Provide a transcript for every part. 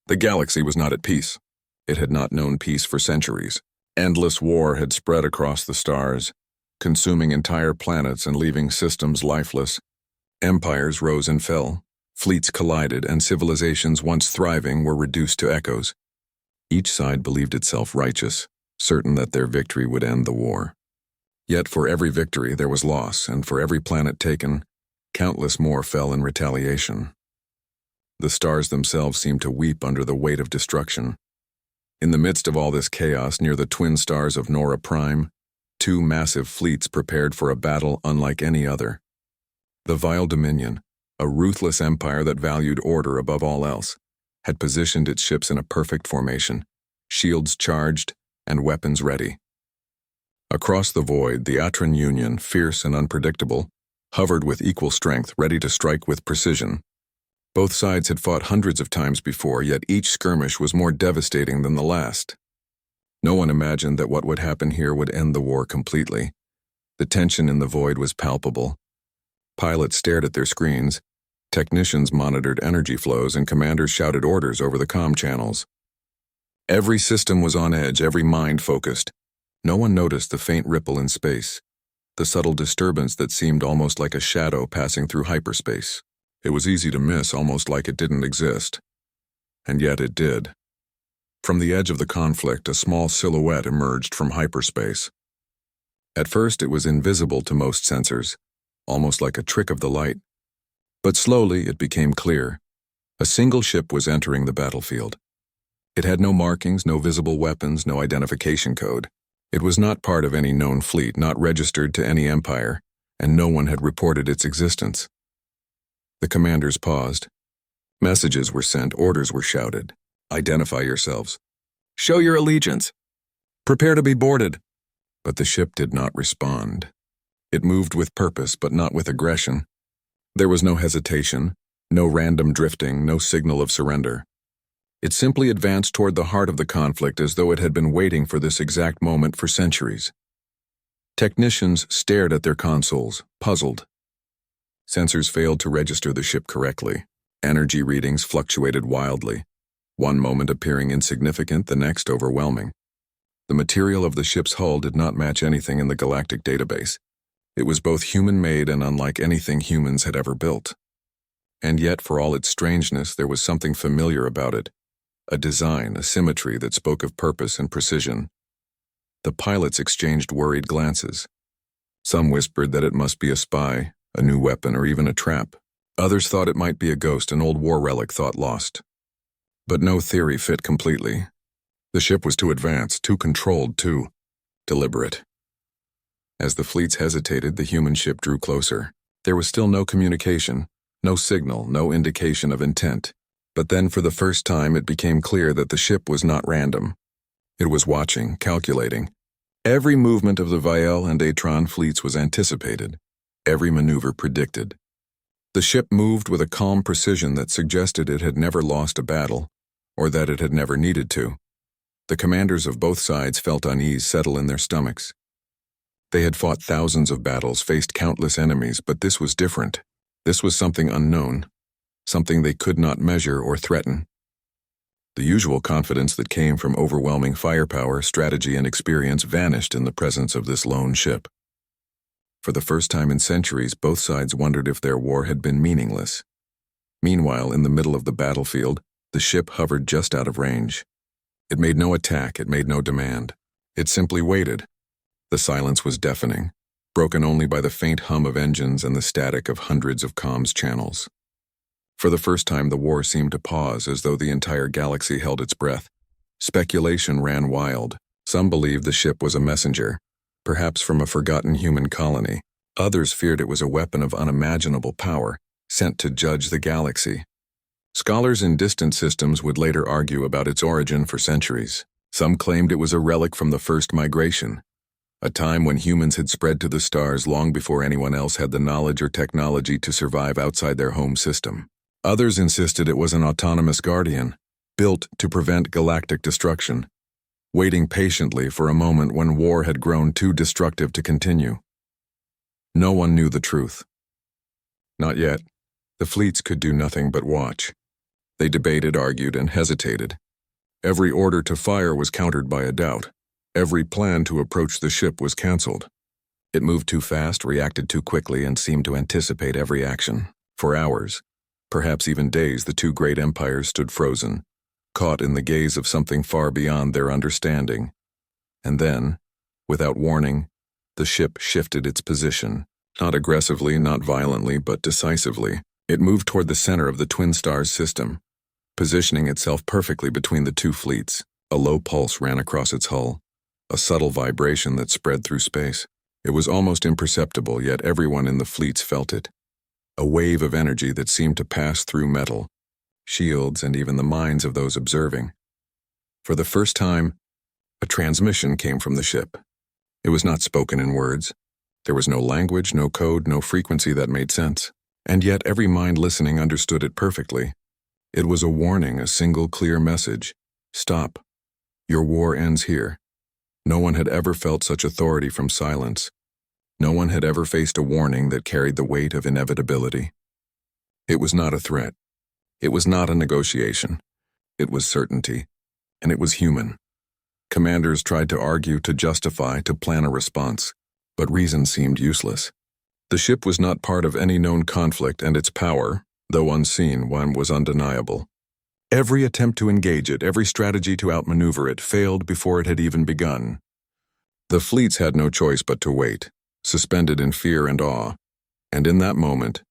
The galaxy was not at peace. It had not known peace for centuries. Endless war had spread across the stars, consuming entire planets and leaving systems lifeless. Empires rose and fell, fleets collided, and civilizations once thriving were reduced to echoes. Each side believed itself righteous, certain that their victory would end the war. Yet for every victory there was loss, and for every planet taken, countless more fell in retaliation. The stars themselves seemed to weep under the weight of destruction. In the midst of all this chaos near the twin stars of Nora Prime, two massive fleets prepared for a battle unlike any other. The Vile Dominion, a ruthless empire that valued order above all else, had positioned its ships in a perfect formation, shields charged and weapons ready. Across the void, the Atran Union, fierce and unpredictable, hovered with equal strength, ready to strike with precision. Both sides had fought hundreds of times before, yet each skirmish was more devastating than the last. No one imagined that what would happen here would end the war completely. The tension in the void was palpable. Pilots stared at their screens, technicians monitored energy flows, and commanders shouted orders over the comm channels. Every system was on edge, every mind focused. No one noticed the faint ripple in space, the subtle disturbance that seemed almost like a shadow passing through hyperspace. It was easy to miss, almost like it didn't exist. And yet it did. From the edge of the conflict, a small silhouette emerged from hyperspace. At first, it was invisible to most sensors, almost like a trick of the light. But slowly, it became clear. A single ship was entering the battlefield. It had no markings, no visible weapons, no identification code. It was not part of any known fleet, not registered to any empire, and no one had reported its existence. The commanders paused. Messages were sent, orders were shouted. Identify yourselves. Show your allegiance. Prepare to be boarded. But the ship did not respond. It moved with purpose, but not with aggression. There was no hesitation, no random drifting, no signal of surrender. It simply advanced toward the heart of the conflict as though it had been waiting for this exact moment for centuries. Technicians stared at their consoles, puzzled. Sensors failed to register the ship correctly. Energy readings fluctuated wildly, one moment appearing insignificant, the next overwhelming. The material of the ship's hull did not match anything in the galactic database. It was both human-made and unlike anything humans had ever built. And yet, for all its strangeness, there was something familiar about it. A design, a symmetry that spoke of purpose and precision. The pilots exchanged worried glances. Some whispered that it must be a spy, a new weapon, or even a trap. Others thought it might be a ghost, an old war relic thought lost. But no theory fit completely. The ship was too advanced, too controlled, too deliberate. As the fleets hesitated, the human ship drew closer. There was still no communication, no signal, no indication of intent. But then for the first time it became clear that the ship was not random. It was watching, calculating. Every movement of the Viel and Atran fleets was anticipated. Every maneuver predicted. The ship moved with a calm precision that suggested it had never lost a battle, or that it had never needed to. The commanders of both sides felt unease settle in their stomachs. They had fought thousands of battles, faced countless enemies, but this was different. This was something unknown, something they could not measure or threaten. The usual confidence that came from overwhelming firepower, strategy, and experience vanished in the presence of this lone ship. For the first time in centuries, both sides wondered if their war had been meaningless. Meanwhile, in the middle of the battlefield, the ship hovered just out of range. It made no attack, it made no demand. It simply waited. The silence was deafening, broken only by the faint hum of engines and the static of hundreds of comms channels. For the first time, the war seemed to pause, as though the entire galaxy held its breath. Speculation ran wild. Some believed the ship was a messenger, perhaps from a forgotten human colony. Others feared it was a weapon of unimaginable power, sent to judge the galaxy. Scholars in distant systems would later argue about its origin for centuries. Some claimed it was a relic from the first migration, a time when humans had spread to the stars long before anyone else had the knowledge or technology to survive outside their home system. Others insisted it was an autonomous guardian, built to prevent galactic destruction, waiting patiently for a moment when war had grown too destructive to continue. No one knew the truth. Not yet. The fleets could do nothing but watch. They debated, argued, and hesitated. Every order to fire was countered by a doubt. Every plan to approach the ship was cancelled. It moved too fast, reacted too quickly, and seemed to anticipate every action. For hours, perhaps even days, the two great empires stood frozen, caught in the gaze of something far beyond their understanding. And then, without warning, the ship shifted its position. Not aggressively, not violently, but decisively. It moved toward the center of the Twin Stars system, positioning itself perfectly between the two fleets. A low pulse ran across its hull, a subtle vibration that spread through space. It was almost imperceptible, yet everyone in the fleets felt it. A wave of energy that seemed to pass through metal, shields, and even the minds of those observing. For the first time, a transmission came from the ship. It was not spoken in words. There was no language, no code, no frequency that made sense. And yet every mind listening understood it perfectly. It was a warning, a single clear message. Stop. Your war ends here. No one had ever felt such authority from silence. No one had ever faced a warning that carried the weight of inevitability. It was not a threat. It was not a negotiation. It was certainty. And it was human. Commanders tried to argue, to justify, to plan a response, but reason seemed useless. The ship was not part of any known conflict, and its power, though unseen, was undeniable. Every attempt to engage it, every strategy to outmaneuver it, failed before it had even begun. The fleets had no choice but to wait, suspended in fear and awe. And in that moment,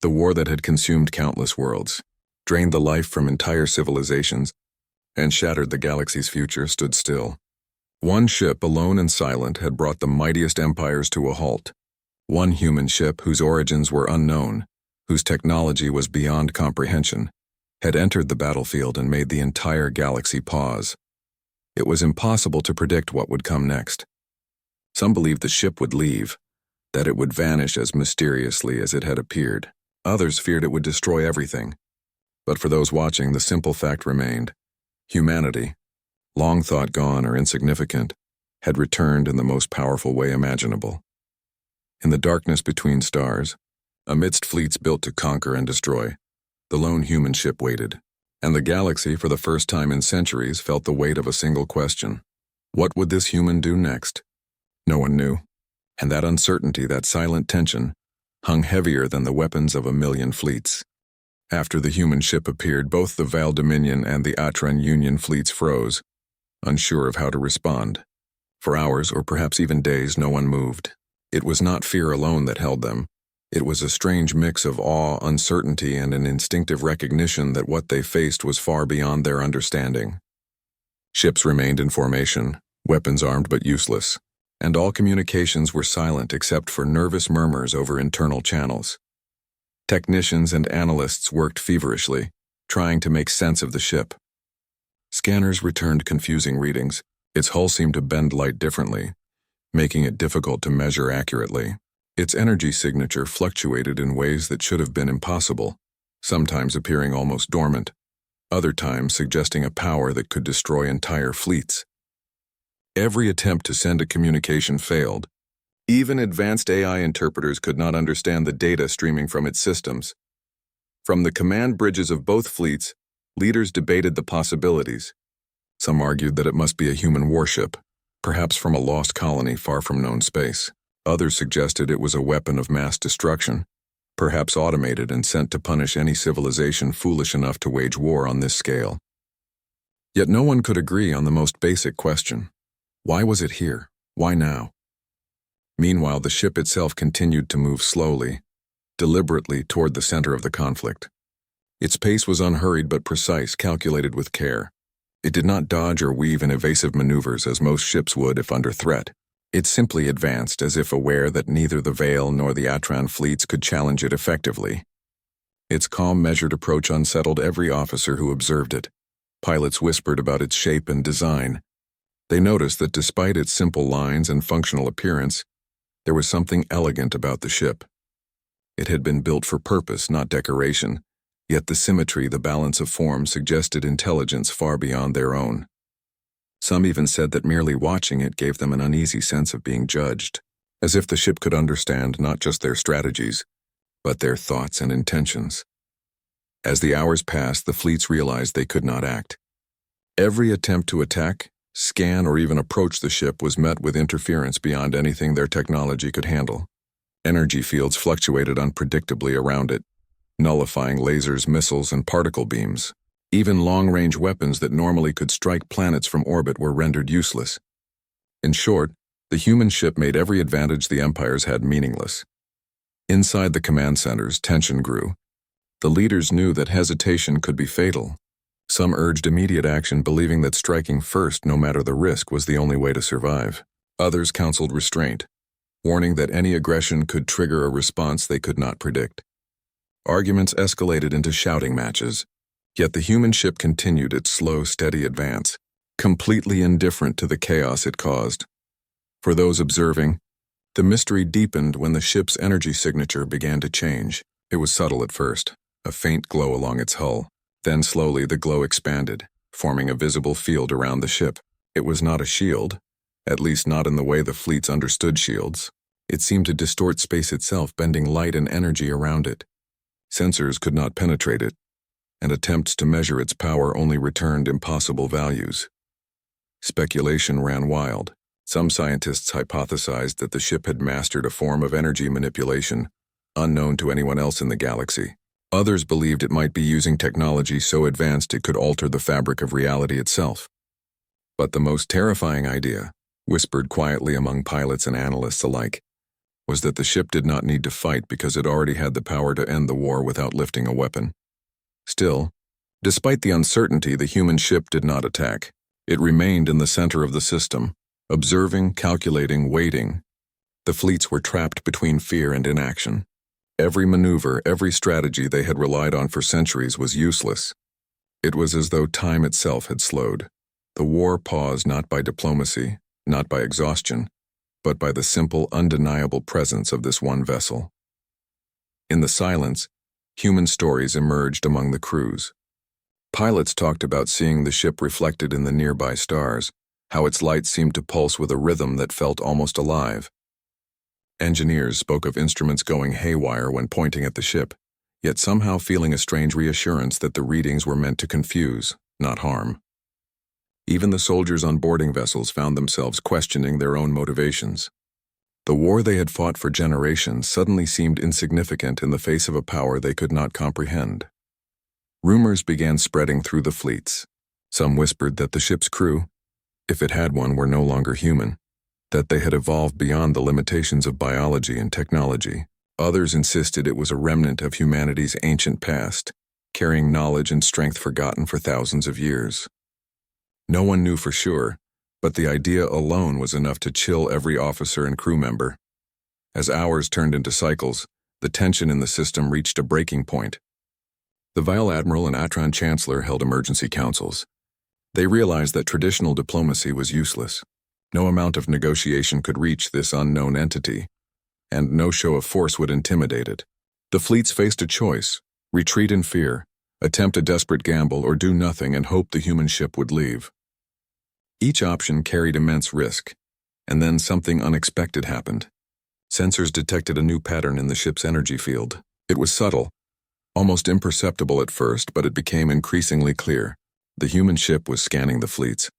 the war that had consumed countless worlds, drained the life from entire civilizations, and shattered the galaxy's future, stood still. One ship, alone and silent, had brought the mightiest empires to a halt. One human ship, whose origins were unknown, whose technology was beyond comprehension, had entered the battlefield and made the entire galaxy pause. It was impossible to predict what would come next. Some believed the ship would leave, that it would vanish as mysteriously as it had appeared. Others feared it would destroy everything. But for those watching, the simple fact remained. Humanity, long thought gone or insignificant, had returned in the most powerful way imaginable. In the darkness between stars, amidst fleets built to conquer and destroy, the lone human ship waited, and the galaxy, for the first time in centuries, felt the weight of a single question. What would this human do next? No one knew, and that uncertainty, that silent tension, hung heavier than the weapons of 1,000,000 fleets. After the human ship appeared, both the Val Dominion and the Atran Union fleets froze, unsure of how to respond. For hours, or perhaps even days, no one moved. It was not fear alone that held them. It was a strange mix of awe, uncertainty, and an instinctive recognition that what they faced was far beyond their understanding. Ships remained in formation, weapons armed but useless, and all communications were silent except for nervous murmurs over internal channels. Technicians and analysts worked feverishly, trying to make sense of the ship. Scanners returned confusing readings. Its hull seemed to bend light differently, making it difficult to measure accurately. Its energy signature fluctuated in ways that should have been impossible, sometimes appearing almost dormant, other times suggesting a power that could destroy entire fleets. Every attempt to send a communication failed. Even advanced AI interpreters could not understand the data streaming from its systems. From the command bridges of both fleets, leaders debated the possibilities. Some argued that it must be a human warship, perhaps from a lost colony far from known space. Others suggested it was a weapon of mass destruction, perhaps automated and sent to punish any civilization foolish enough to wage war on this scale. Yet no one could agree on the most basic question. Why was it here? Why now? Meanwhile, the ship itself continued to move slowly, deliberately toward the center of the conflict. Its pace was unhurried but precise, calculated with care. It did not dodge or weave in evasive maneuvers as most ships would if under threat. It simply advanced as if aware that neither the Vale nor the Atran fleets could challenge it effectively. Its calm, measured approach unsettled every officer who observed it. Pilots whispered about its shape and design. They noticed that despite its simple lines and functional appearance, there was something elegant about the ship. It had been built for purpose, not decoration, yet the symmetry, the balance of form suggested intelligence far beyond their own. Some even said that merely watching it gave them an uneasy sense of being judged, as if the ship could understand not just their strategies, but their thoughts and intentions. As the hours passed, the fleets realized they could not act. Every attempt to attack, scan, or even approach the ship was met with interference beyond anything their technology could handle. Energy fields fluctuated unpredictably around it, nullifying lasers, missiles, and particle beams. Even long-range weapons that normally could strike planets from orbit were rendered useless. In short, the human ship made every advantage the empires had meaningless. Inside the command centers, tension grew. The leaders knew that hesitation could be fatal. Some urged immediate action, believing that striking first, no matter the risk, was the only way to survive. Others counseled restraint, warning that any aggression could trigger a response they could not predict. Arguments escalated into shouting matches, yet the human ship continued its slow, steady advance, completely indifferent to the chaos it caused. For those observing, the mystery deepened when the ship's energy signature began to change. It was subtle at first, a faint glow along its hull. Then slowly the glow expanded, forming a visible field around the ship. It was not a shield, at least not in the way the fleets understood shields. It seemed to distort space itself, bending light and energy around it. Sensors could not penetrate it, and attempts to measure its power only returned impossible values. Speculation ran wild. Some scientists hypothesized that the ship had mastered a form of energy manipulation, unknown to anyone else in the galaxy. Others believed it might be using technology so advanced it could alter the fabric of reality itself. But the most terrifying idea, whispered quietly among pilots and analysts alike, was that the ship did not need to fight because it already had the power to end the war without lifting a weapon. Still, despite the uncertainty, the human ship did not attack. It remained in the center of the system, observing, calculating, waiting. The fleets were trapped between fear and inaction. Every maneuver, every strategy they had relied on for centuries was useless. It was as though time itself had slowed. The war paused not by diplomacy, not by exhaustion, but by the simple, undeniable presence of this one vessel. In the silence, human stories emerged among the crews. Pilots talked about seeing the ship reflected in the nearby stars, how its light seemed to pulse with a rhythm that felt almost alive. Engineers spoke of instruments going haywire when pointing at the ship, yet somehow feeling a strange reassurance that the readings were meant to confuse, not harm. Even the soldiers on boarding vessels found themselves questioning their own motivations. The war they had fought for generations suddenly seemed insignificant in the face of a power they could not comprehend. Rumors began spreading through the fleets. Some whispered that the ship's crew, if it had one, were no longer human, that they had evolved beyond the limitations of biology and technology. Others insisted it was a remnant of humanity's ancient past, carrying knowledge and strength forgotten for thousands of years. No one knew for sure, but the idea alone was enough to chill every officer and crew member. As hours turned into cycles, the tension in the system reached a breaking point. The Vice Admiral and Atron Chancellor held emergency councils. They realized that traditional diplomacy was useless. No amount of negotiation could reach this unknown entity, and no show of force would intimidate it. The fleets faced a choice: retreat in fear, attempt a desperate gamble, or do nothing and hope the human ship would leave. Each option carried immense risk, and then something unexpected happened. Sensors detected a new pattern in the ship's energy field. It was subtle, almost imperceptible at first, but it became increasingly clear. The human ship was scanning the fleets,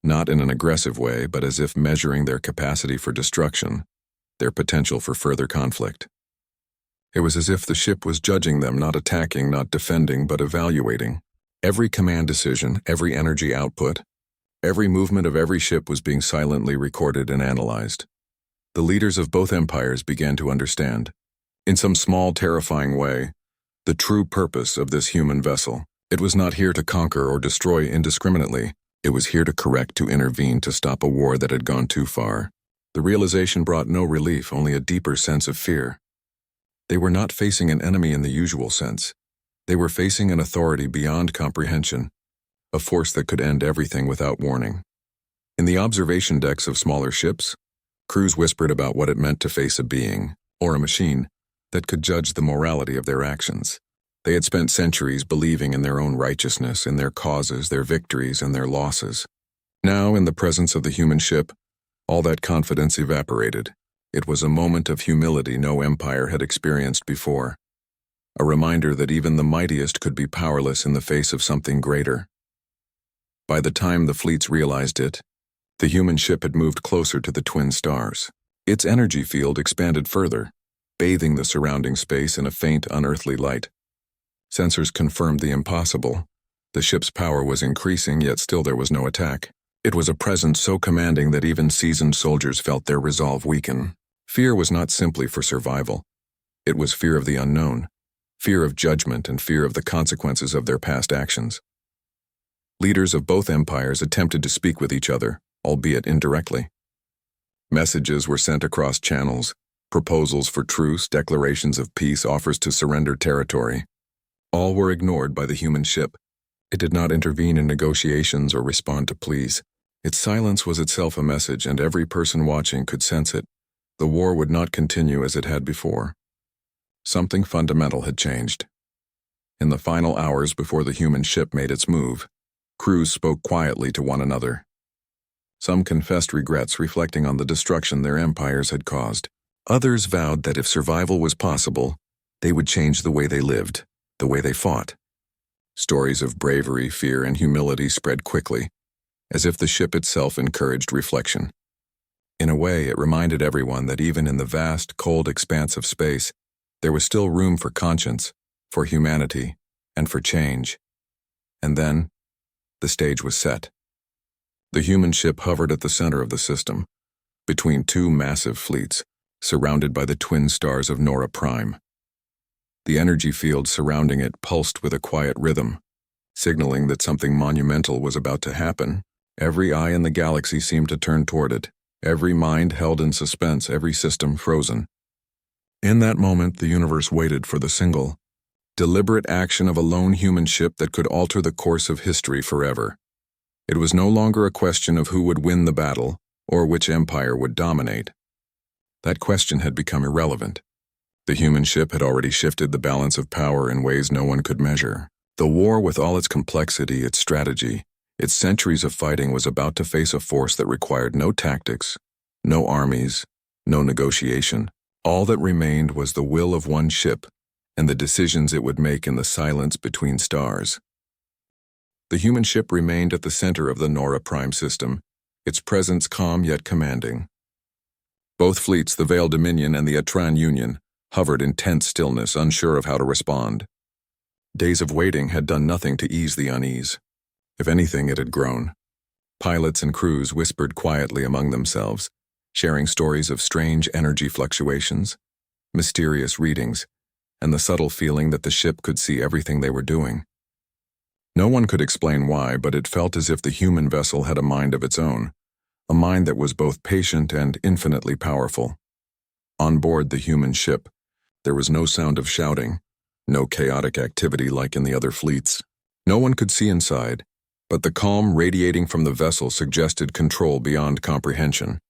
not in an aggressive way, but as if measuring their capacity for destruction, their potential for further conflict. It was as if the ship was judging them, not attacking, not defending, but evaluating. Every command decision, every energy output, every movement of every ship was being silently recorded and analyzed. The leaders of both empires began to understand, in some small, terrifying way, the true purpose of this human vessel. It was not here to conquer or destroy indiscriminately. It was here to correct, to intervene, to stop a war that had gone too far. The realization brought no relief, only a deeper sense of fear. They were not facing an enemy in the usual sense. They were facing an authority beyond comprehension, a force that could end everything without warning. In the observation decks of smaller ships, crews whispered about what it meant to face a being, or a machine, that could judge the morality of their actions. They had spent centuries believing in their own righteousness, in their causes, their victories, and their losses. Now, in the presence of the human ship, all that confidence evaporated. It was a moment of humility no empire had experienced before. a reminder that even the mightiest could be powerless in the face of something greater. By the time the fleets realized it, the human ship had moved closer to the twin stars. Its energy field expanded further, bathing the surrounding space in a faint, unearthly light. Sensors confirmed the impossible. The ship's power was increasing, yet still there was no attack. It was a presence so commanding that even seasoned soldiers felt their resolve weaken. Fear was not simply for survival. It was fear of the unknown, fear of judgment, and fear of the consequences of their past actions. Leaders of both empires attempted to speak with each other, albeit indirectly. Messages were sent across channels, proposals for truce, declarations of peace, offers to surrender territory. All were ignored by the human ship. It did not intervene in negotiations or respond to pleas. Its silence was itself a message, and every person watching could sense it. The war would not continue as it had before. Something fundamental had changed. In the final hours before the human ship made its move, crews spoke quietly to one another. Some confessed regrets, reflecting on the destruction their empires had caused. Others vowed that if survival was possible, they would change the way they lived, the way they fought. Stories of bravery, fear, and humility spread quickly, as if the ship itself encouraged reflection. In a way, it reminded everyone that even in the vast, cold expanse of space, there was still room for conscience, for humanity, and for change. And then, the stage was set. The human ship hovered at the center of the system, between two massive fleets, surrounded by the twin stars of Nora Prime. The energy field surrounding it pulsed with a quiet rhythm, signaling that something monumental was about to happen. Every eye in the galaxy seemed to turn toward it, every mind held in suspense, every system frozen. In that moment, the universe waited for the single, deliberate action of a lone human ship that could alter the course of history forever. It was no longer a question of who would win the battle or which empire would dominate. That question had become irrelevant. The human ship had already shifted the balance of power in ways no one could measure. The war, with all its complexity, its strategy, its centuries of fighting, was about to face a force that required no tactics, no armies, no negotiation. All that remained was the will of one ship and the decisions it would make in the silence between stars. The human ship remained at the center of the Nora Prime system, its presence calm yet commanding. Both fleets, the Veiled Dominion and the Atran Union, hovered in tense stillness, unsure of how to respond. Days of waiting had done nothing to ease the unease. If anything, it had grown. Pilots and crews whispered quietly among themselves, sharing stories of strange energy fluctuations, mysterious readings, and the subtle feeling that the ship could see everything they were doing. No one could explain why, but it felt as if the human vessel had a mind of its own, a mind that was both patient and infinitely powerful. On board the human ship, there was no sound of shouting, no chaotic activity like in the other fleets. No one could see inside, but the calm radiating from the vessel suggested control beyond comprehension.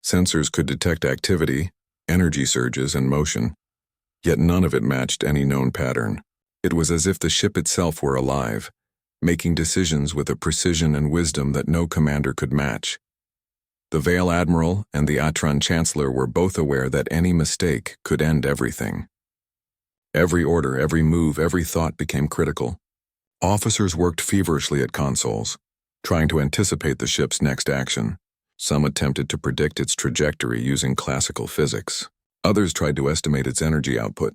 Sensors could detect activity, energy surges, and motion, yet none of it matched any known pattern. It was as if the ship itself were alive, making decisions with a precision and wisdom that no commander could match. The Veil Admiral and the Atran Chancellor were both aware that any mistake could end everything. Every order, every move, every thought became critical. Officers worked feverishly at consoles, trying to anticipate the ship's next action. Some attempted to predict its trajectory using classical physics. Others tried to estimate its energy output.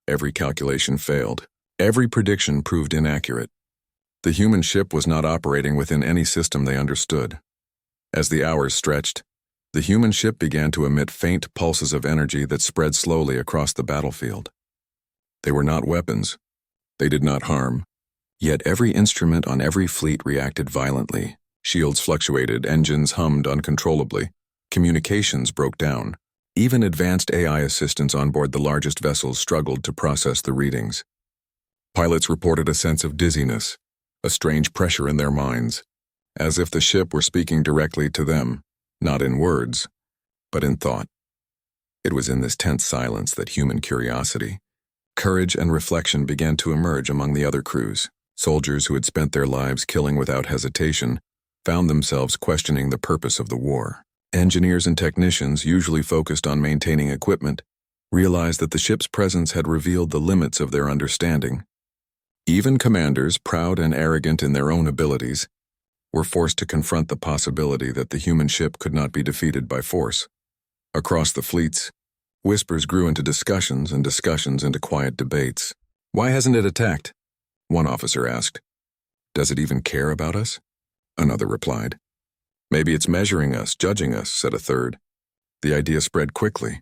Every calculation failed. Every prediction proved inaccurate. The human ship was not operating within any system they understood. As the hours stretched, the human ship began to emit faint pulses of energy that spread slowly across the battlefield. They were not weapons. They did not harm. Yet every instrument on every fleet reacted violently. Shields fluctuated, engines hummed uncontrollably, communications broke down. Even advanced AI assistants on board the largest vessels struggled to process the readings. Pilots reported a sense of dizziness, a strange pressure in their minds, as if the ship were speaking directly to them, not in words, but in thought. It was in this tense silence that human curiosity, courage, and reflection began to emerge among the other crews. Soldiers who had spent their lives killing without hesitation found themselves questioning the purpose of the war. Engineers and technicians, usually focused on maintaining equipment, realized that the ship's presence had revealed the limits of their understanding. Even commanders, proud and arrogant in their own abilities, were forced to confront the possibility that the human ship could not be defeated by force. Across the fleets, whispers grew into discussions and discussions into quiet debates. "Why hasn't it attacked?" one officer asked. "Does it even care about us?" another replied. "Maybe it's measuring us, judging us," said a third. The idea spread quickly.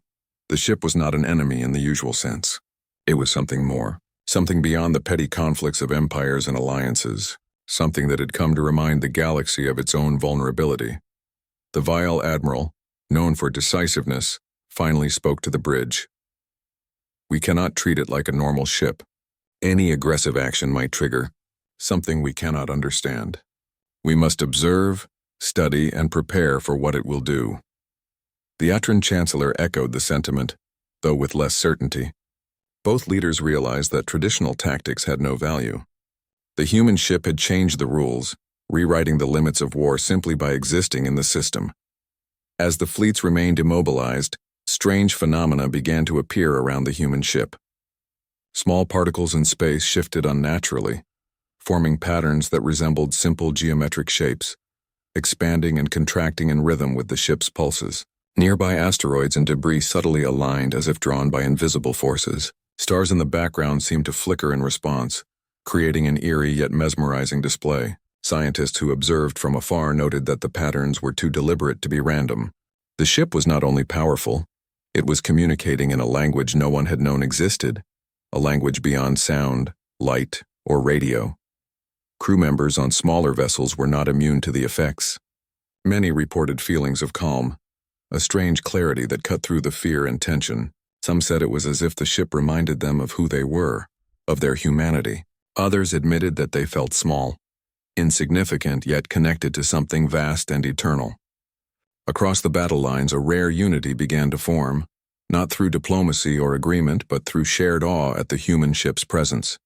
The ship was not an enemy in the usual sense. It was something more, something beyond the petty conflicts of empires and alliances, something that had come to remind the galaxy of its own vulnerability. The vile admiral, known for decisiveness, finally spoke to the bridge. "We cannot treat it like a normal ship. Any aggressive action might trigger something we cannot understand. We must observe, study, and prepare for what it will do." The Atran Chancellor echoed the sentiment, though with less certainty. Both leaders realized that traditional tactics had no value. The human ship had changed the rules, rewriting the limits of war simply by existing in the system. As the fleets remained immobilized, strange phenomena began to appear around the human ship. Small particles in space shifted unnaturally, forming patterns that resembled simple geometric shapes, expanding and contracting in rhythm with the ship's pulses. Nearby asteroids and debris subtly aligned as if drawn by invisible forces. Stars in the background seemed to flicker in response, creating an eerie yet mesmerizing display. Scientists who observed from afar noted that the patterns were too deliberate to be random. The ship was not only powerful, it was communicating in a language no one had known existed, a language beyond sound, light, or radio. Crew members on smaller vessels were not immune to the effects. Many reported feelings of calm, a strange clarity that cut through the fear and tension. Some said it was as if the ship reminded them of who they were, of their humanity. Others admitted that they felt small, insignificant yet connected to something vast and eternal. Across the battle lines, a rare unity began to form, not through diplomacy or agreement, but through shared awe at the human ship's presence.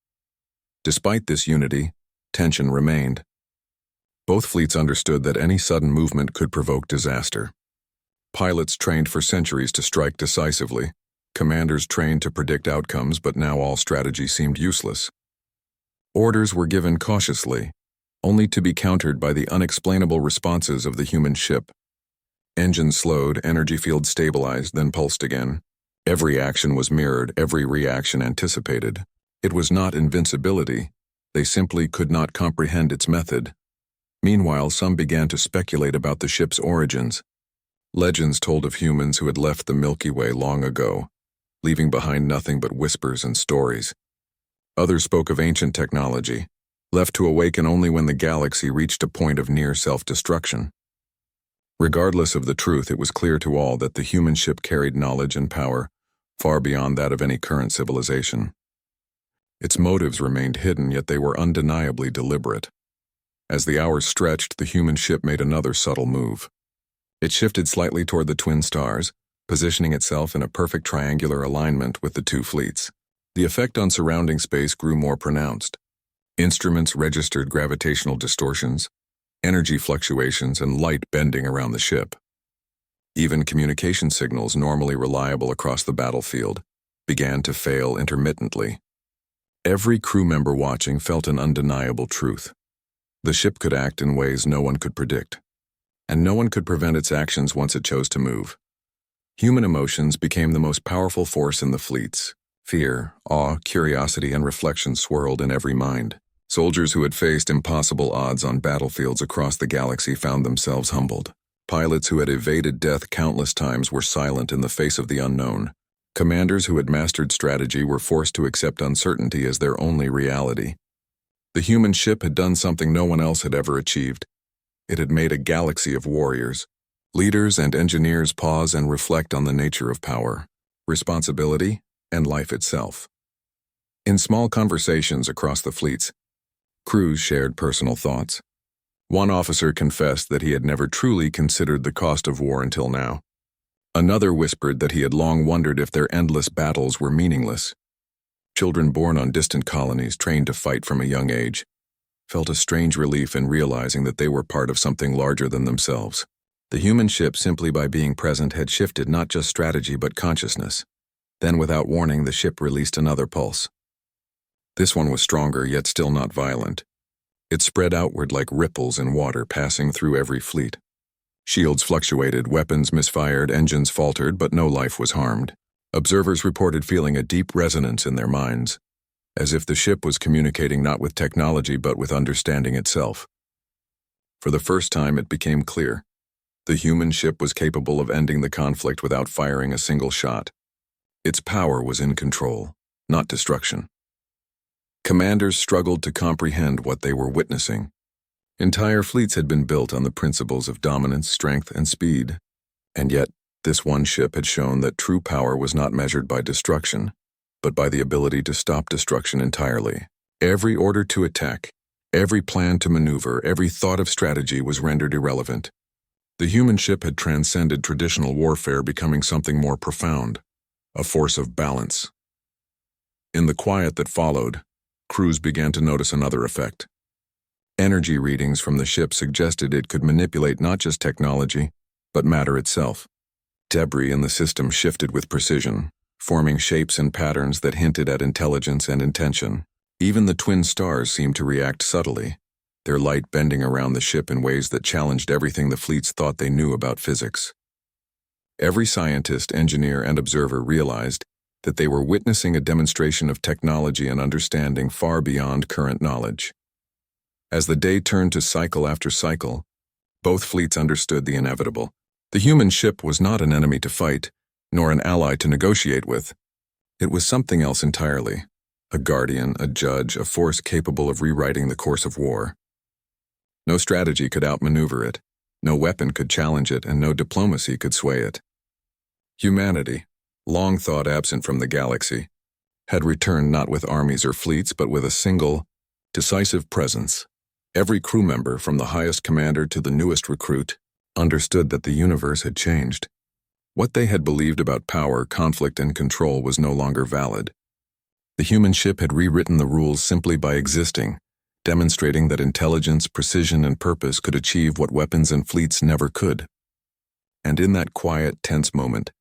Despite this unity, tension remained. Both fleets understood that any sudden movement could provoke disaster. Pilots trained for centuries to strike decisively, commanders trained to predict outcomes, but now all strategy seemed useless. Orders were given cautiously, only to be countered by the unexplainable responses of the human ship. Engines slowed, energy fields stabilized, then pulsed again. Every action was mirrored, every reaction anticipated. It was not invincibility. They simply could not comprehend its method. Meanwhile, some began to speculate about the ship's origins. Legends told of humans who had left the Milky Way long ago, leaving behind nothing but whispers and stories. Others spoke of ancient technology, left to awaken only when the galaxy reached a point of near self-destruction. Regardless of the truth, it was clear to all that the human ship carried knowledge and power far beyond that of any current civilization. Its motives remained hidden, yet they were undeniably deliberate. As the hours stretched, the human ship made another subtle move. It shifted slightly toward the twin stars, positioning itself in a perfect triangular alignment with the two fleets. The effect on surrounding space grew more pronounced. Instruments registered gravitational distortions, energy fluctuations, and light bending around the ship. Even communication signals, normally reliable across the battlefield, began to fail intermittently. Every crew member watching felt an undeniable truth. The ship could act in ways no one could predict, and no one could prevent its actions once it chose to move. Human emotions became the most powerful force in the fleets. Fear, awe, curiosity, and reflection swirled in every mind. Soldiers who had faced impossible odds on battlefields across the galaxy found themselves humbled. Pilots who had evaded death countless times were silent in the face of the unknown. Commanders who had mastered strategy were forced to accept uncertainty as their only reality. The human ship had done something no one else had ever achieved. It had made a galaxy of warriors. Leaders and engineers pause and reflect on the nature of power, responsibility, and life itself. In small conversations across the fleets, crews shared personal thoughts. One officer confessed that he had never truly considered the cost of war until now. Another whispered that he had long wondered if their endless battles were meaningless. Children born on distant colonies, trained to fight from a young age, felt a strange relief in realizing that they were part of something larger than themselves. The human ship, simply by being present, had shifted not just strategy but consciousness. Then, without warning, the ship released another pulse. This one was stronger, yet still not violent. It spread outward like ripples in water passing through every fleet. Shields fluctuated, weapons misfired, engines faltered, but no life was harmed. Observers reported feeling a deep resonance in their minds, as if the ship was communicating not with technology but with understanding itself. For the first time, it became clear. The human ship was capable of ending the conflict without firing a single shot. Its power was in control, not destruction. Commanders struggled to comprehend what they were witnessing. Entire fleets had been built on the principles of dominance, strength, and speed, and yet this one ship had shown that true power was not measured by destruction, but by the ability to stop destruction entirely. Every order to attack, every plan to maneuver, every thought of strategy was rendered irrelevant. The human ship had transcended traditional warfare, becoming something more profound, a force of balance. In the quiet that followed, crews began to notice another effect. Energy readings from the ship suggested it could manipulate not just technology, but matter itself. Debris in the system shifted with precision, forming shapes and patterns that hinted at intelligence and intention. Even the twin stars seemed to react subtly, their light bending around the ship in ways that challenged everything the fleets thought they knew about physics. Every scientist, engineer, and observer realized that they were witnessing a demonstration of technology and understanding far beyond current knowledge. As the day turned to cycle after cycle, both fleets understood the inevitable. The human ship was not an enemy to fight, nor an ally to negotiate with. It was something else entirely, a guardian, a judge, a force capable of rewriting the course of war. No strategy could outmaneuver it, no weapon could challenge it, and no diplomacy could sway it. Humanity, long thought absent from the galaxy, had returned not with armies or fleets, but with a single, decisive presence. Every crew member, from the highest commander to the newest recruit, understood that the universe had changed. What they had believed about power, conflict, and control was no longer valid. The human ship had rewritten the rules simply by existing, demonstrating that intelligence, precision, and purpose could achieve what weapons and fleets never could. And in that quiet, tense moment,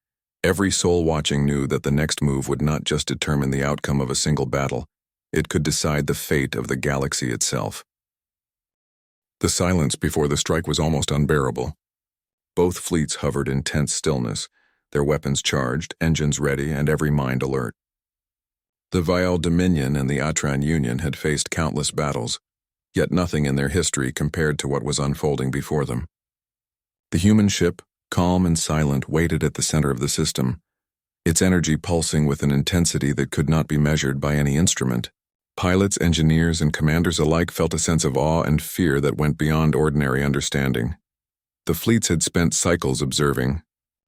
every soul watching knew that the next move would not just determine the outcome of a single battle, it could decide the fate of the galaxy itself. The silence before the strike was almost unbearable. Both fleets hovered in tense stillness, their weapons charged, engines ready, and every mind alert. The Vial Dominion and the Atran Union had faced countless battles, yet nothing in their history compared to what was unfolding before them. The human ship, calm and silent, waited at the center of the system, its energy pulsing with an intensity that could not be measured by any instrument. Pilots, engineers, and commanders alike felt a sense of awe and fear that went beyond ordinary understanding. The fleets had spent cycles observing,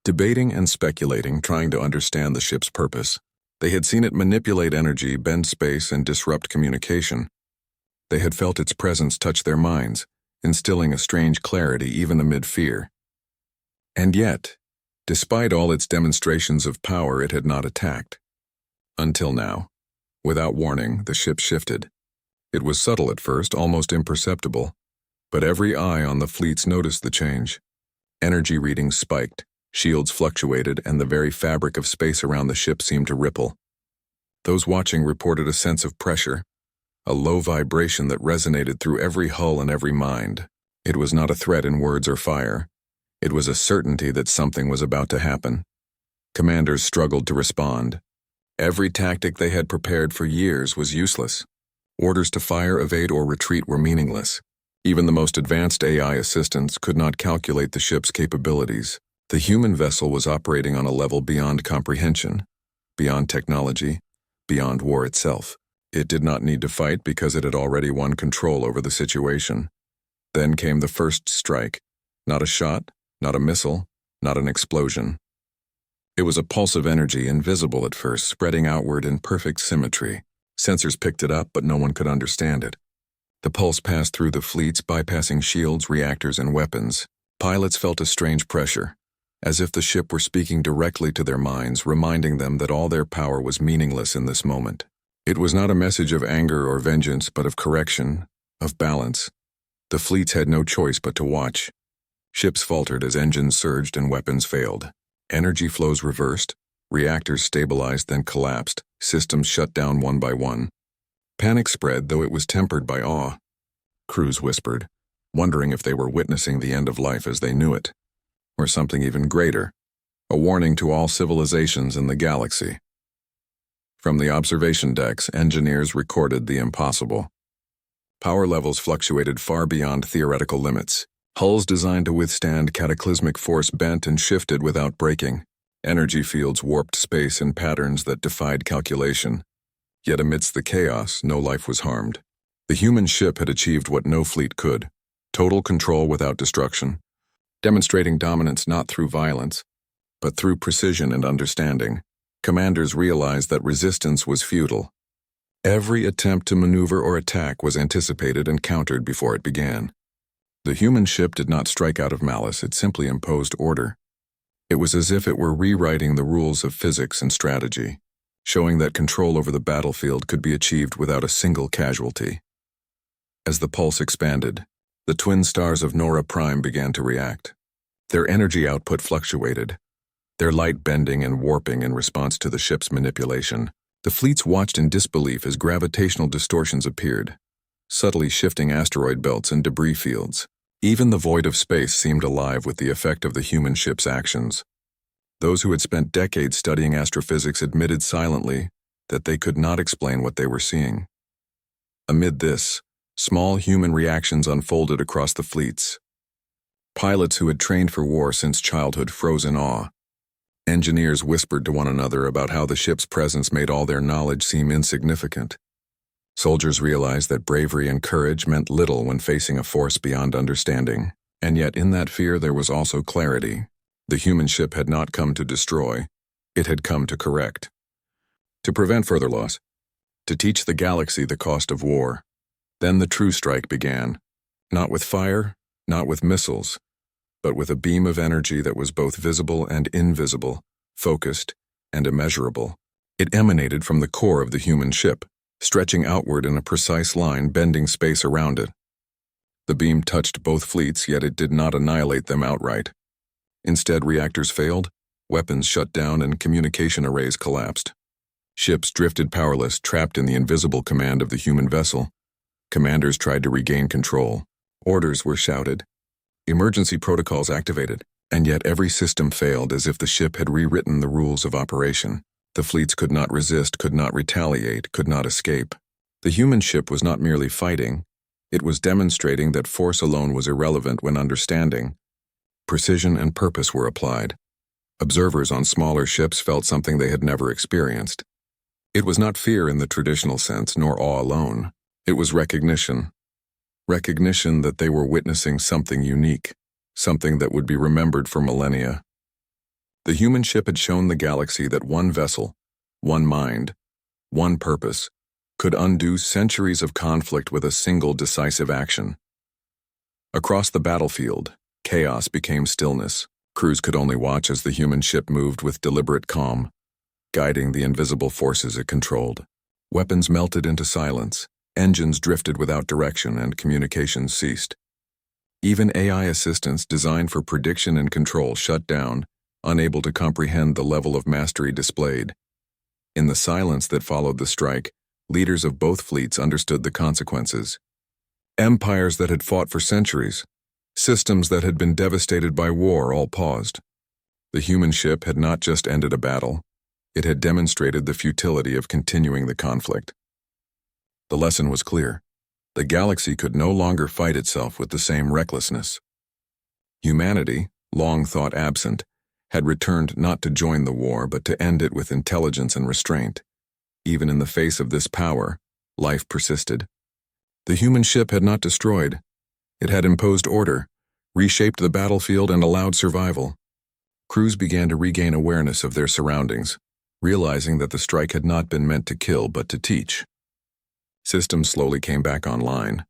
debating and speculating, trying to understand the ship's purpose. They had seen it manipulate energy, bend space, and disrupt communication. They had felt its presence touch their minds, instilling a strange clarity even amid fear. And yet, despite all its demonstrations of power, it had not attacked. Until now. Without warning, the ship shifted. It was subtle at first, almost imperceptible, but every eye on the fleets noticed the change. Energy readings spiked, shields fluctuated, and the very fabric of space around the ship seemed to ripple. Those watching reported a sense of pressure, a low vibration that resonated through every hull and every mind. It was not a threat in words or fire. It was a certainty that something was about to happen. Commanders struggled to respond. Every tactic they had prepared for years was useless. Orders to fire, evade, or retreat were meaningless. Even the most advanced AI assistants could not calculate the ship's capabilities. The human vessel was operating on a level beyond comprehension, beyond technology, beyond war itself. It did not need to fight because it had already won control over the situation. Then came the first strike. Not a shot, not a missile, not an explosion. It was a pulse of energy, invisible at first, spreading outward in perfect symmetry. Sensors picked it up, but no one could understand it. The pulse passed through the fleets, bypassing shields, reactors, and weapons. Pilots felt a strange pressure, as if the ship were speaking directly to their minds, reminding them that all their power was meaningless in this moment. It was not a message of anger or vengeance, but of correction, of balance. The fleets had no choice but to watch. Ships faltered as engines surged and weapons failed. Energy flows reversed, Reactors stabilized, then collapsed, systems shut down one by one. Panic spread, though it was tempered by awe. Crews whispered, wondering if they were witnessing the end of life as they knew it, or something even greater, a warning to all civilizations in the galaxy. From the observation decks, engineers recorded the impossible. Power levels fluctuated far beyond theoretical limits. Hulls designed to withstand cataclysmic force bent and shifted without breaking. Energy fields warped space in patterns that defied calculation. Yet amidst the chaos, no life was harmed. The human ship had achieved what no fleet could: total control without destruction, demonstrating dominance not through violence, but through precision and understanding. Commanders realized that resistance was futile. Every attempt to maneuver or attack was anticipated and countered before it began. The human ship did not strike out of malice, it simply imposed order. It was as if it were rewriting the rules of physics and strategy, showing that control over the battlefield could be achieved without a single casualty. As the pulse expanded, the twin stars of Nora Prime began to react. Their energy output fluctuated, their light bending and warping in response to the ship's manipulation. The fleets watched in disbelief as gravitational distortions appeared, subtly shifting asteroid belts and debris fields. Even the void of space seemed alive with the effect of the human ship's actions. Those who had spent decades studying astrophysics admitted silently that they could not explain what they were seeing. Amid this, small human reactions unfolded across the fleets. Pilots who had trained for war since childhood froze in awe. Engineers whispered to one another about how the ship's presence made all their knowledge seem insignificant. Soldiers realized that bravery and courage meant little when facing a force beyond understanding. And yet in that fear there was also clarity. The human ship had not come to destroy, it had come to correct. To prevent further loss. To teach the galaxy the cost of war. Then the true strike began. Not with fire, not with missiles, but with a beam of energy that was both visible and invisible, focused and immeasurable. It emanated from the core of the human ship, stretching outward in a precise line, bending space around it. The beam touched both fleets, yet it did not annihilate them outright. Instead, reactors failed, weapons shut down, and communication arrays collapsed. Ships drifted powerless, trapped in the invisible command of the human vessel. Commanders tried to regain control. Orders were shouted. Emergency protocols activated, and yet every system failed, as if the ship had rewritten the rules of operation. The fleets could not resist, could not retaliate, could not escape. The human ship was not merely fighting, it was demonstrating that force alone was irrelevant when understanding. Precision and purpose were applied. Observers on smaller ships felt something they had never experienced. It was not fear in the traditional sense, nor awe alone. It was recognition. Recognition that they were witnessing something unique, something that would be remembered for millennia. The human ship had shown the galaxy that one vessel, one mind, one purpose, could undo centuries of conflict with a single decisive action. Across the battlefield, chaos became stillness. Crews could only watch as the human ship moved with deliberate calm, guiding the invisible forces it controlled. Weapons melted into silence. Engines drifted without direction, and communications ceased. Even AI assistants designed for prediction and control shut down, unable to comprehend the level of mastery displayed. In the silence that followed the strike, leaders of both fleets understood the consequences. Empires that had fought for centuries, systems that had been devastated by war, all paused. The human ship had not just ended a battle, it had demonstrated the futility of continuing the conflict. The lesson was clear. The galaxy could no longer fight itself with the same recklessness. Humanity, long thought absent, had returned not to join the war, but to end it with intelligence and restraint. Even in the face of this power, life persisted. The human ship had not destroyed. It had imposed order, reshaped the battlefield, and allowed survival. Crews began to regain awareness of their surroundings, realizing that the strike had not been meant to kill, but to teach. Systems slowly came back online,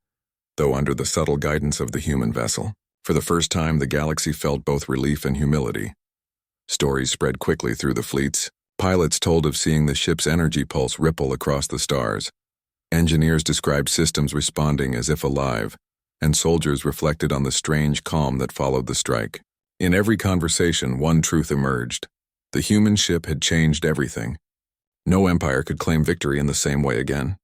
though under the subtle guidance of the human vessel. For the first time, the galaxy felt both relief and humility. Stories spread quickly through the fleets. Pilots told of seeing the ship's energy pulse ripple across the stars. Engineers described systems responding as if alive, and soldiers reflected on the strange calm that followed the strike. In every conversation, one truth emerged. The human ship had changed everything. No empire could claim victory in the same way again.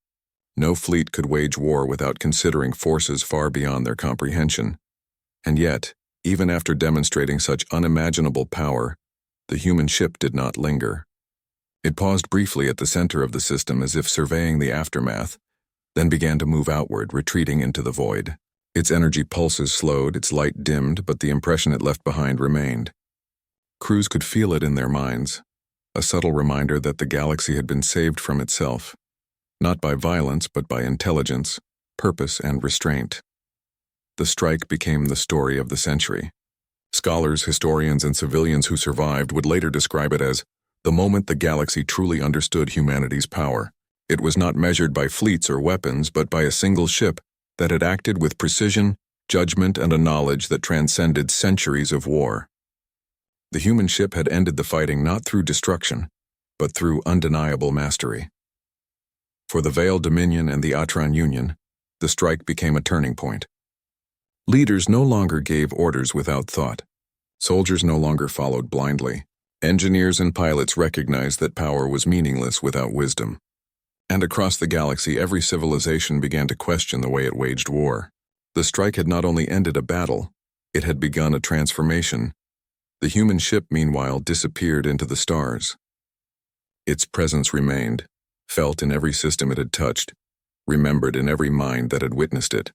No fleet could wage war without considering forces far beyond their comprehension. And yet, even after demonstrating such unimaginable power, the human ship did not linger. It paused briefly at the center of the system as if surveying the aftermath, then began to move outward, retreating into the void. Its energy pulses slowed, its light dimmed, but the impression it left behind remained. Crews could feel it in their minds, a subtle reminder that the galaxy had been saved from itself, not by violence but by intelligence, purpose, and restraint. The strike became the story of the century. Scholars, historians, and civilians who survived would later describe it as the moment the galaxy truly understood humanity's power. It was not measured by fleets or weapons, but by a single ship that had acted with precision, judgment, and a knowledge that transcended centuries of war. The human ship had ended the fighting not through destruction, but through undeniable mastery. For the Veiled Dominion and the Atran Union, the strike became a turning point. Leaders no longer gave orders without thought. Soldiers no longer followed blindly. Engineers and pilots recognized that power was meaningless without wisdom. And across the galaxy, every civilization began to question the way it waged war. The strike had not only ended a battle, it had begun a transformation. The human ship, meanwhile, disappeared into the stars. Its presence remained, felt in every system it had touched, remembered in every mind that had witnessed it.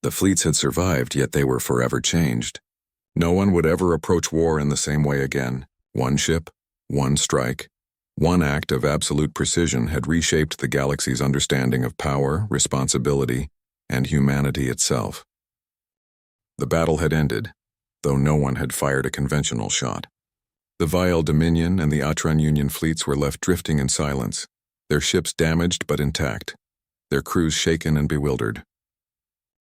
The fleets had survived, yet they were forever changed. No one would ever approach war in the same way again. One ship, one strike, one act of absolute precision had reshaped the galaxy's understanding of power, responsibility, and humanity itself. The battle had ended, though no one had fired a conventional shot. The Veiled Dominion and the Atran Union fleets were left drifting in silence, their ships damaged but intact, their crews shaken and bewildered.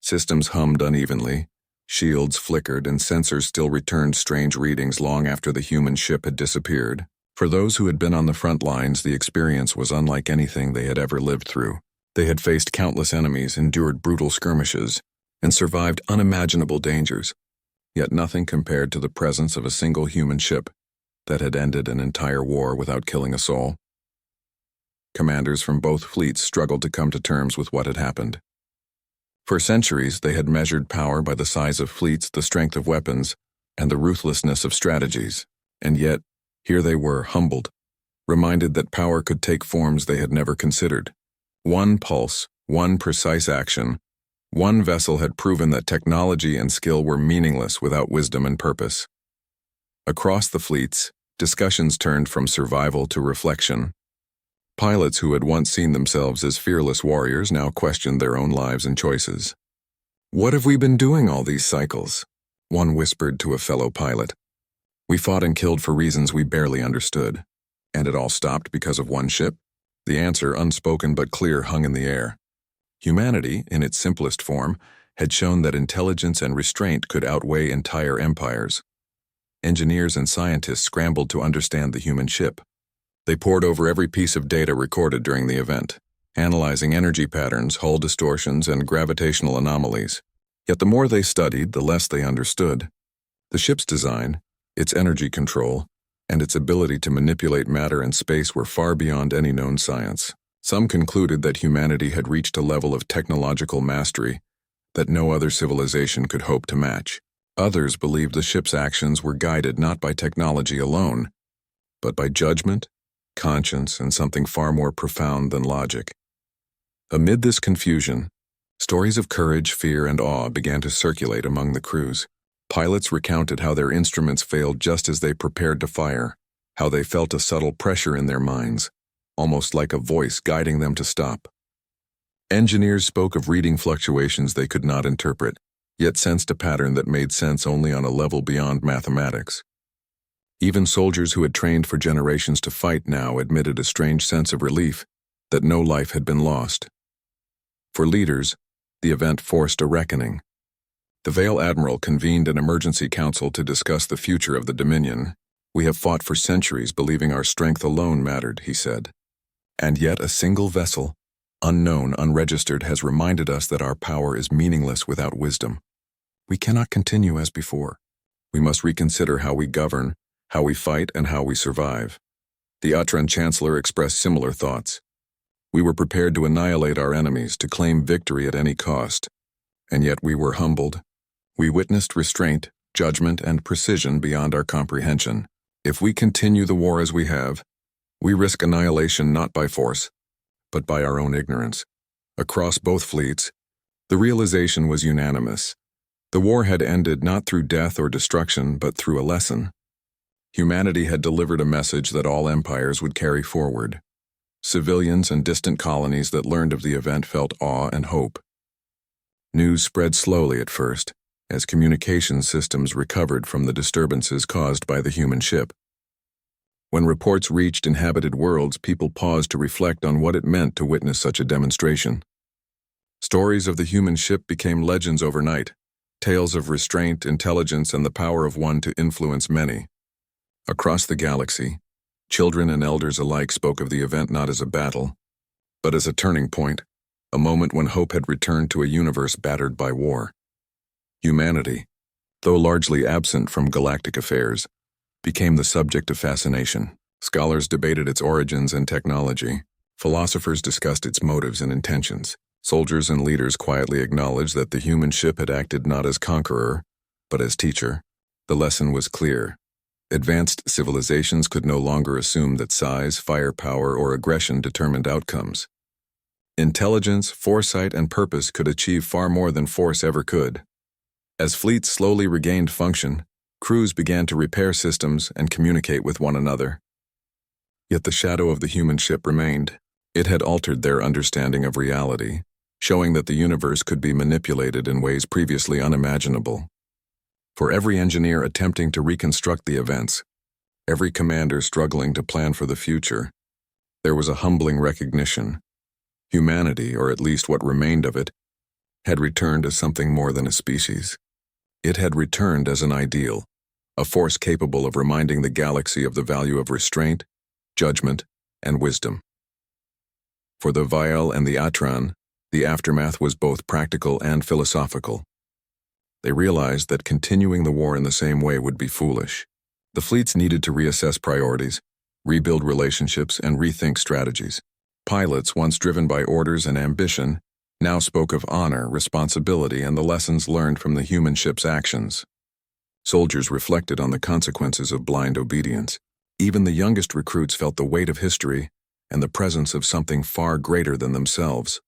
Systems hummed unevenly, shields flickered, and sensors still returned strange readings long after the human ship had disappeared. For those who had been on the front lines, the experience was unlike anything they had ever lived through. They had faced countless enemies, endured brutal skirmishes, and survived unimaginable dangers, yet nothing compared to the presence of a single human ship that had ended an entire war without killing a soul. Commanders from both fleets struggled to come to terms with what had happened. For centuries, they had measured power by the size of fleets, the strength of weapons, and the ruthlessness of strategies. And yet, here they were, humbled, reminded that power could take forms they had never considered. One pulse, one precise action, one vessel had proven that technology and skill were meaningless without wisdom and purpose. Across the fleets, discussions turned from survival to reflection. Pilots who had once seen themselves as fearless warriors now questioned their own lives and choices. "What have we been doing all these cycles?" one whispered to a fellow pilot. "We fought and killed for reasons we barely understood. And it all stopped because of one ship?" The answer, unspoken but clear, hung in the air. Humanity, in its simplest form, had shown that intelligence and restraint could outweigh entire empires. Engineers and scientists scrambled to understand the human ship. They pored over every piece of data recorded during the event, analyzing energy patterns, hull distortions, and gravitational anomalies. Yet the more they studied, the less they understood. The ship's design, its energy control, and its ability to manipulate matter and space were far beyond any known science. Some concluded that humanity had reached a level of technological mastery that no other civilization could hope to match. Others believed the ship's actions were guided not by technology alone, but by judgment, conscience, and something far more profound than logic. Amid this confusion, stories of courage, fear, and awe began to circulate among the crews. Pilots recounted how their instruments failed just as they prepared to fire, how they felt a subtle pressure in their minds, almost like a voice guiding them to stop. Engineers spoke of reading fluctuations they could not interpret, yet sensed a pattern that made sense only on a level beyond mathematics. Even soldiers who had trained for generations to fight now admitted a strange sense of relief that no life had been lost. For leaders, the event forced a reckoning. The Veil Admiral convened an emergency council to discuss the future of the Dominion. "We have fought for centuries believing our strength alone mattered," he said. "And yet a single vessel, unknown, unregistered, has reminded us that our power is meaningless without wisdom. We cannot continue as before. We must reconsider how we govern, how we fight and how we survive. The Atran Chancellor expressed similar thoughts. We were prepared to annihilate our enemies, to claim victory at any cost. And yet we were humbled. We witnessed restraint, judgment, and precision beyond our comprehension. If we continue the war as we have, we risk annihilation not by force, but by our own ignorance. Across both fleets, the realization was unanimous. The war had ended not through death or destruction, but through a lesson. Humanity had delivered a message that all empires would carry forward. Civilians and distant colonies that learned of the event felt awe and hope. News spread slowly at first, as communication systems recovered from the disturbances caused by the human ship. When reports reached inhabited worlds, people paused to reflect on what it meant to witness such a demonstration. Stories of the human ship became legends overnight, tales of restraint, intelligence, and the power of one to influence many. Across the galaxy, children and elders alike spoke of the event not as a battle, but as a turning point, a moment when hope had returned to a universe battered by war. Humanity, though largely absent from galactic affairs, became the subject of fascination. Scholars debated its origins and technology. Philosophers discussed its motives and intentions. Soldiers and leaders quietly acknowledged that the human ship had acted not as conqueror, but as teacher. The lesson was clear. Advanced civilizations could no longer assume that size, firepower, or aggression determined outcomes. Intelligence, foresight, and purpose could achieve far more than force ever could. As fleets slowly regained function, crews began to repair systems and communicate with one another. Yet the shadow of the human ship remained. It had altered their understanding of reality, showing that the universe could be manipulated in ways previously unimaginable. For every engineer attempting to reconstruct the events, every commander struggling to plan for the future, there was a humbling recognition. Humanity, or at least what remained of it, had returned as something more than a species. It had returned as an ideal, a force capable of reminding the galaxy of the value of restraint, judgment, and wisdom. For the Vial and the Atran, the aftermath was both practical and philosophical. They realized that continuing the war in the same way would be foolish. The fleets needed to reassess priorities, rebuild relationships, and rethink strategies. Pilots, once driven by orders and ambition, now spoke of honor, responsibility, and the lessons learned from the human ship's actions. Soldiers reflected on the consequences of blind obedience. Even the youngest recruits felt the weight of history and the presence of something far greater than themselves.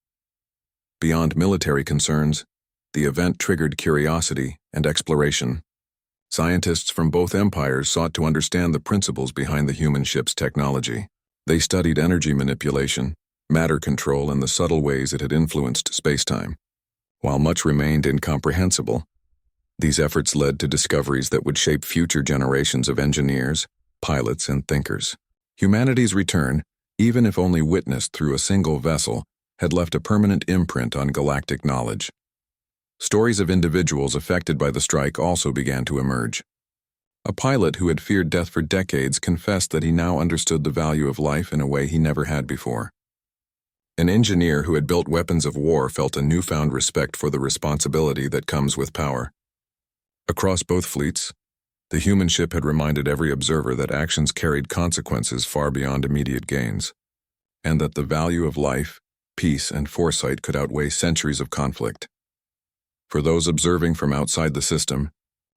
Beyond military concerns, the event triggered curiosity and exploration. Scientists from both empires sought to understand the principles behind the human ship's technology. They studied energy manipulation, matter control, and the subtle ways it had influenced spacetime. While much remained incomprehensible, these efforts led to discoveries that would shape future generations of engineers, pilots, and thinkers. Humanity's return, even if only witnessed through a single vessel, had left a permanent imprint on galactic knowledge. Stories of individuals affected by the strike also began to emerge. A pilot who had feared death for decades confessed that he now understood the value of life in a way he never had before. An engineer who had built weapons of war felt a newfound respect for the responsibility that comes with power. Across both fleets, the human ship had reminded every observer that actions carried consequences far beyond immediate gains, and that the value of life, peace, and foresight could outweigh centuries of conflict. For those observing from outside the system,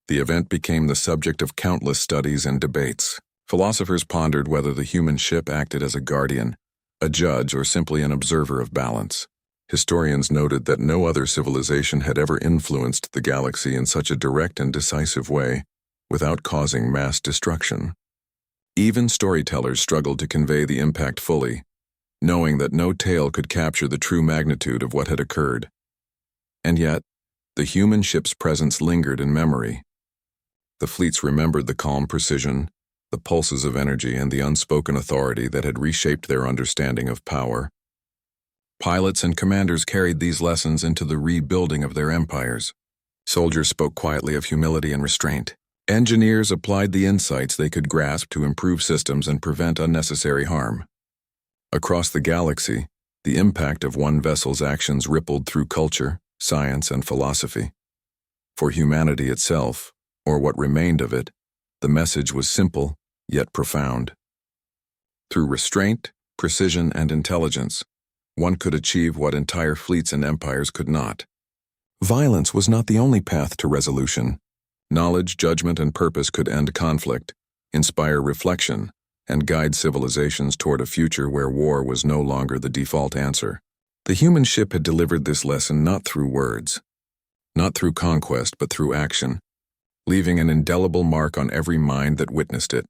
the event became the subject of countless studies and debates. Philosophers pondered whether the human ship acted as a guardian, a judge, or simply an observer of balance. Historians noted that no other civilization had ever influenced the galaxy in such a direct and decisive way, without causing mass destruction. Even storytellers struggled to convey the impact fully, knowing that no tale could capture the true magnitude of what had occurred. And yet, the human ship's presence lingered in memory. The fleets remembered the calm precision, the pulses of energy, and the unspoken authority that had reshaped their understanding of power. Pilots and commanders carried these lessons into the rebuilding of their empires. Soldiers spoke quietly of humility and restraint. Engineers applied the insights they could grasp to improve systems and prevent unnecessary harm. Across the galaxy, the impact of one vessel's actions rippled through culture, science, and philosophy. For humanity itself, or what remained of it, The message was simple, yet profound. Through restraint, precision, and intelligence, one could achieve what entire fleets and empires could not. Violence was not the only path to resolution. Knowledge, judgment, and purpose could end conflict, inspire reflection, and guide civilizations toward a future where war was no longer the default answer. The human ship had delivered this lesson not through words, not through conquest, but through action, leaving an indelible mark on every mind that witnessed it.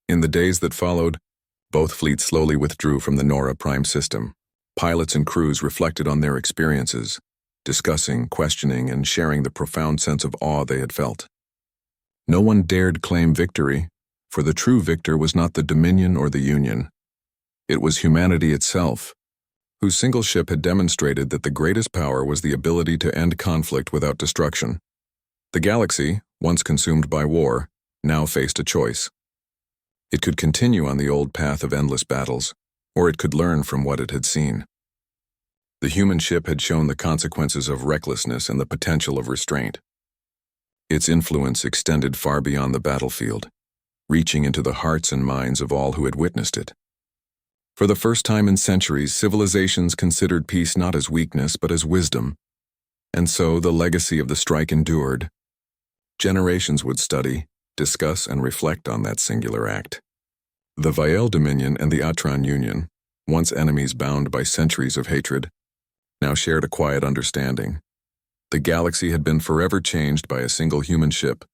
In the days that followed, both fleets slowly withdrew from the Nora Prime system. Pilots and crews reflected on their experiences, discussing, questioning, and sharing the profound sense of awe they had felt. No one dared claim victory, for the true victor was not the Dominion or the Union. It was humanity itself, whose single ship had demonstrated that the greatest power was the ability to end conflict without destruction. The galaxy, once consumed by war, now faced a choice. It could continue on the old path of endless battles, or it could learn from what it had seen. The human ship had shown the consequences of recklessness and the potential of restraint. Its influence extended far beyond the battlefield, reaching into the hearts and minds of all who had witnessed it. For the first time in centuries, civilizations considered peace not as weakness but as wisdom, and so the legacy of the strike endured. Generations would study, discuss, and reflect on that singular act. The Vial Dominion and the Atran Union, once enemies bound by centuries of hatred, now shared a quiet understanding. The galaxy had been forever changed by a single human ship,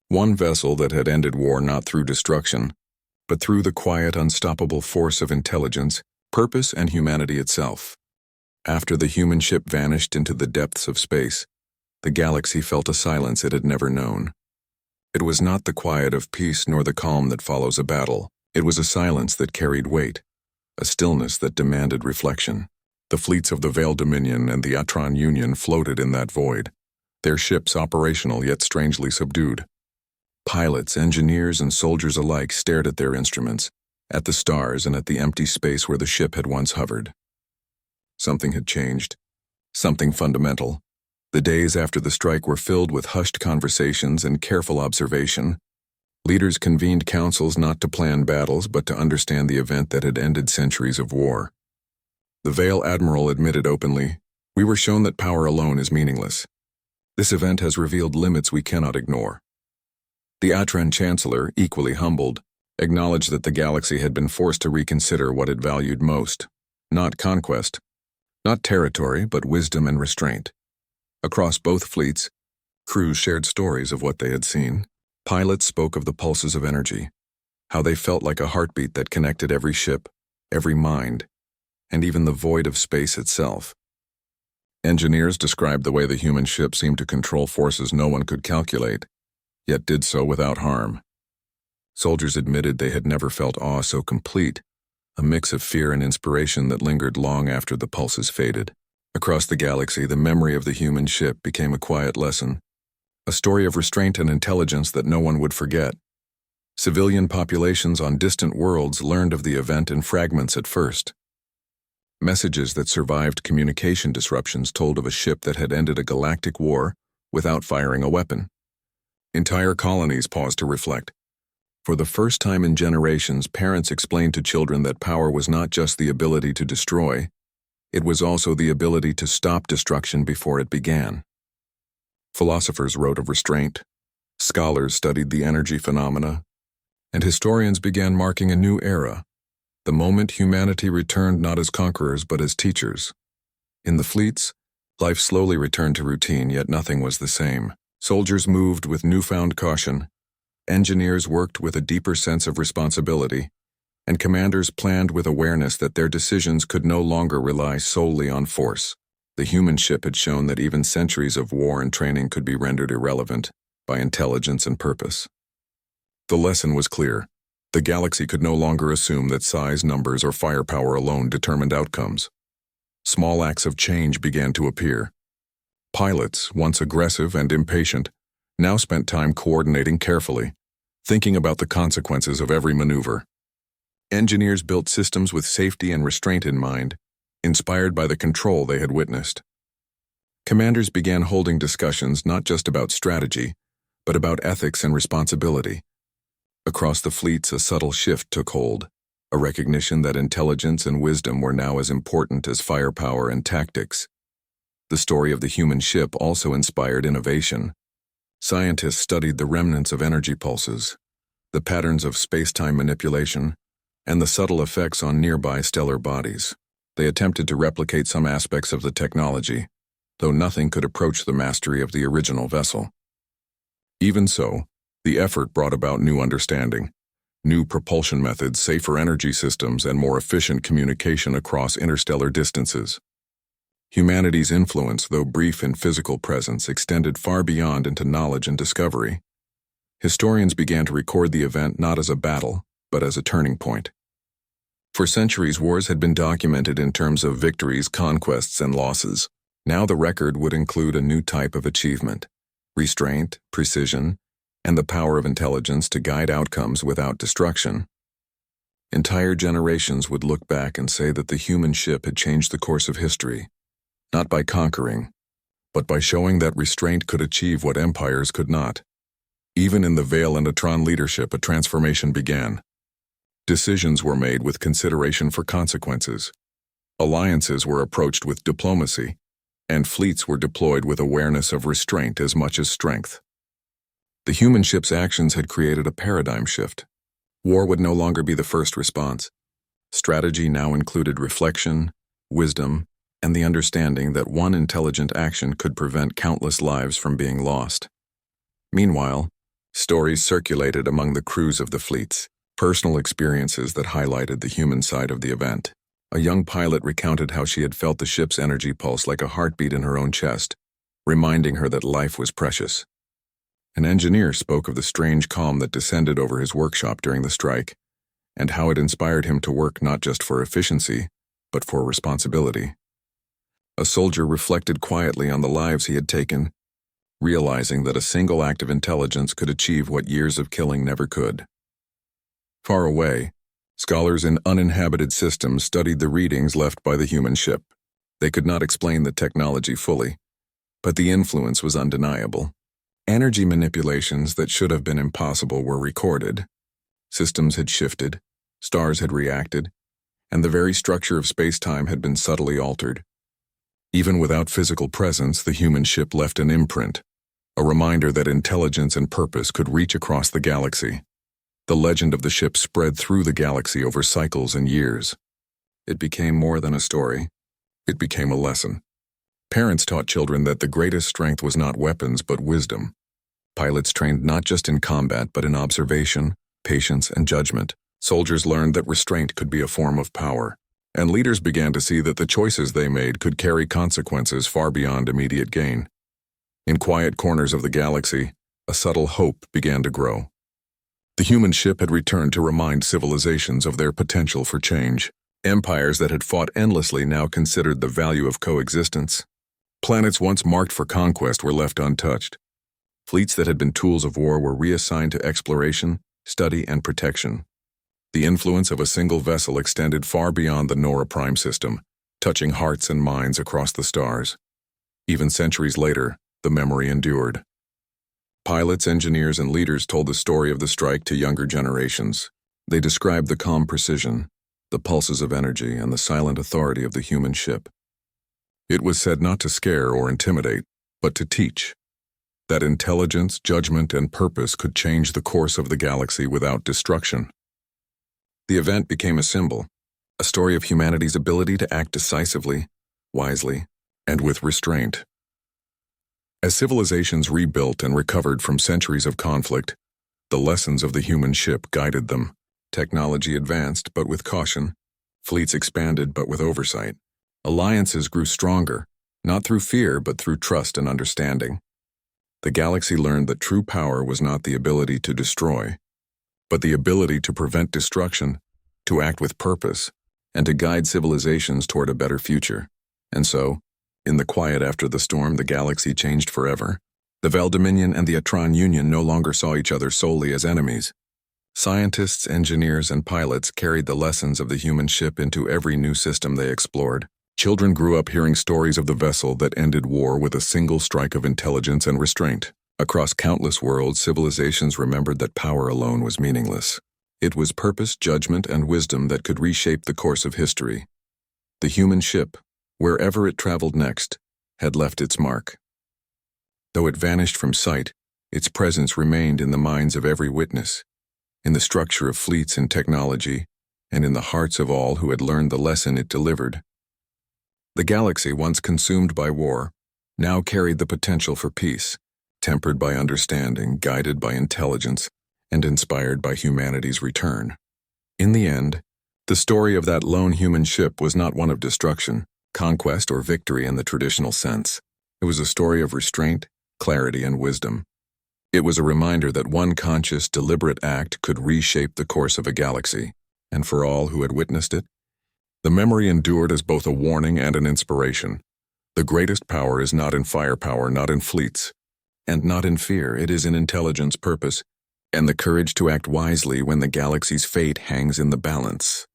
one vessel that had ended war not through destruction, but through the quiet, unstoppable force of intelligence, purpose, and humanity itself. After the human ship vanished into the depths of space, the galaxy felt a silence it had never known. It was not the quiet of peace nor the calm that follows a battle. It was a silence that carried weight, a stillness that demanded reflection. The fleets of the Veil Dominion and the Atran Union floated in that void, their ships operational yet strangely subdued. Pilots, engineers, and soldiers alike stared at their instruments, at the stars, and at the empty space where the ship had once hovered. Something had changed, something fundamental. The days after the strike were filled with hushed conversations and careful observation. Leaders convened councils not to plan battles but to understand the event that had ended centuries of war. The Veil Admiral admitted openly, "We were shown that power alone is meaningless. This event has revealed limits we cannot ignore." The Atran Chancellor, equally humbled, acknowledged that the galaxy had been forced to reconsider what it valued most. Not conquest, not territory, but wisdom and restraint. Across both fleets, crews shared stories of what they had seen. Pilots spoke of the pulses of energy, how they felt like a heartbeat that connected every ship, every mind, and even the void of space itself. Engineers described the way the human ship seemed to control forces no one could calculate, yet did so without harm. Soldiers admitted they had never felt awe so complete, a mix of fear and inspiration that lingered long after the pulses faded. Across the galaxy, the memory of the human ship became a quiet lesson, a story of restraint and intelligence that no one would forget. Civilian populations on distant worlds learned of the event in fragments at first. Messages that survived communication disruptions told of a ship that had ended a galactic war without firing a weapon. Entire colonies paused to reflect. For the first time in generations, parents explained to children that power was not just the ability to destroy, it was also the ability to stop destruction before it began. Philosophers wrote of restraint, scholars studied the energy phenomena, and historians began marking a new era, the moment humanity returned not as conquerors but as teachers. In the fleets, life slowly returned to routine, yet nothing was the same. Soldiers moved with newfound caution, engineers worked with a deeper sense of responsibility, and commanders planned with awareness that their decisions could no longer rely solely on force. The human ship had shown that even centuries of war and training could be rendered irrelevant by intelligence and purpose. The lesson was clear. The galaxy could no longer assume that size, numbers, or firepower alone determined outcomes. Small acts of change began to appear. Pilots, once aggressive and impatient, now spent time coordinating carefully, thinking about the consequences of every maneuver. Engineers built systems with safety and restraint in mind, inspired by the control they had witnessed. Commanders began holding discussions not just about strategy, but about ethics and responsibility. Across the fleets, a subtle shift took hold, a recognition that intelligence and wisdom were now as important as firepower and tactics. The story of the human ship also inspired innovation. Scientists studied the remnants of energy pulses, the patterns of space-time manipulation, and the subtle effects on nearby stellar bodies. They attempted to replicate some aspects of the technology, though nothing could approach the mastery of the original vessel. Even so, the effort brought about new understanding, new propulsion methods, safer energy systems, and more efficient communication across interstellar distances. Humanity's influence, though brief in physical presence, extended far beyond into knowledge and discovery. Historians began to record the event not as a battle, but as a turning point. For centuries, wars had been documented in terms of victories, conquests, and losses. Now the record would include a new type of achievement: restraint, precision, and the power of intelligence to guide outcomes without destruction. Entire generations would look back and say that the human ship had changed the course of history, not by conquering, but by showing that restraint could achieve what empires could not. Even in the Vale and Atron leadership, a transformation began. Decisions were made with consideration for consequences. Alliances were approached with diplomacy, and fleets were deployed with awareness of restraint as much as strength. The human ship's actions had created a paradigm shift. War would no longer be the first response. Strategy now included reflection, wisdom, and the understanding that one intelligent action could prevent countless lives from being lost. Meanwhile, stories circulated among the crews of the fleets, personal experiences that highlighted the human side of the event. A young pilot recounted how she had felt the ship's energy pulse like a heartbeat in her own chest, reminding her that life was precious. An engineer spoke of the strange calm that descended over his workshop during the strike, and how it inspired him to work not just for efficiency, but for responsibility. A soldier reflected quietly on the lives he had taken, realizing that a single act of intelligence could achieve what years of killing never could. Far away, scholars in uninhabited systems studied the readings left by the human ship. They could not explain the technology fully, but the influence was undeniable. Energy manipulations that should have been impossible were recorded. Systems had shifted, stars had reacted, and the very structure of space-time had been subtly altered. Even without physical presence, the human ship left an imprint, a reminder that intelligence and purpose could reach across the galaxy. The legend of the ship spread through the galaxy over cycles and years. It became more than a story. It became a lesson. Parents taught children that the greatest strength was not weapons but wisdom. Pilots trained not just in combat but in observation, patience, and judgment. Soldiers learned that restraint could be a form of power. And leaders began to see that the choices they made could carry consequences far beyond immediate gain. In quiet corners of the galaxy, a subtle hope began to grow. The human ship had returned to remind civilizations of their potential for change. Empires that had fought endlessly now considered the value of coexistence. Planets once marked for conquest were left untouched. Fleets that had been tools of war were reassigned to exploration, study, and protection. The influence of a single vessel extended far beyond the Nora Prime system, touching hearts and minds across the stars. Even centuries later, the memory endured. Pilots, engineers, and leaders told the story of the strike to younger generations. They described the calm precision, the pulses of energy, and the silent authority of the human ship. It was said not to scare or intimidate, but to teach. That intelligence, judgment, and purpose could change the course of the galaxy without destruction. The event became a symbol, a story of humanity's ability to act decisively, wisely, and with restraint. As civilizations rebuilt and recovered from centuries of conflict, the lessons of the human ship guided them. Technology advanced, but with caution. Fleets expanded, but with oversight. Alliances grew stronger, not through fear, but through trust and understanding. The galaxy learned that true power was not the ability to destroy, but the ability to prevent destruction, to act with purpose, and to guide civilizations toward a better future. And so, in the quiet after the storm, the galaxy changed forever. The Vel Dominion and the Atron Union no longer saw each other solely as enemies. Scientists, engineers, and pilots carried the lessons of the human ship into every new system they explored. Children grew up hearing stories of the vessel that ended war with a single strike of intelligence and restraint. Across countless worlds, civilizations remembered that power alone was meaningless. It was purpose, judgment, and wisdom that could reshape the course of history. The human ship, wherever it traveled next, had left its mark. Though it vanished from sight, its presence remained in the minds of every witness, in the structure of fleets and technology, and in the hearts of all who had learned the lesson it delivered. The galaxy, once consumed by war, now carried the potential for peace, tempered by understanding, guided by intelligence, and inspired by humanity's return. In the end, the story of that lone human ship was not one of destruction, conquest, or victory in the traditional sense. It was a story of restraint, clarity, and wisdom. It was a reminder that one conscious, deliberate act could reshape the course of a galaxy, and for all who had witnessed it, the memory endured as both a warning and an inspiration. The greatest power is not in firepower, not in fleets, and not in fear. It is in intelligence, purpose, and the courage to act wisely when the galaxy's fate hangs in the balance.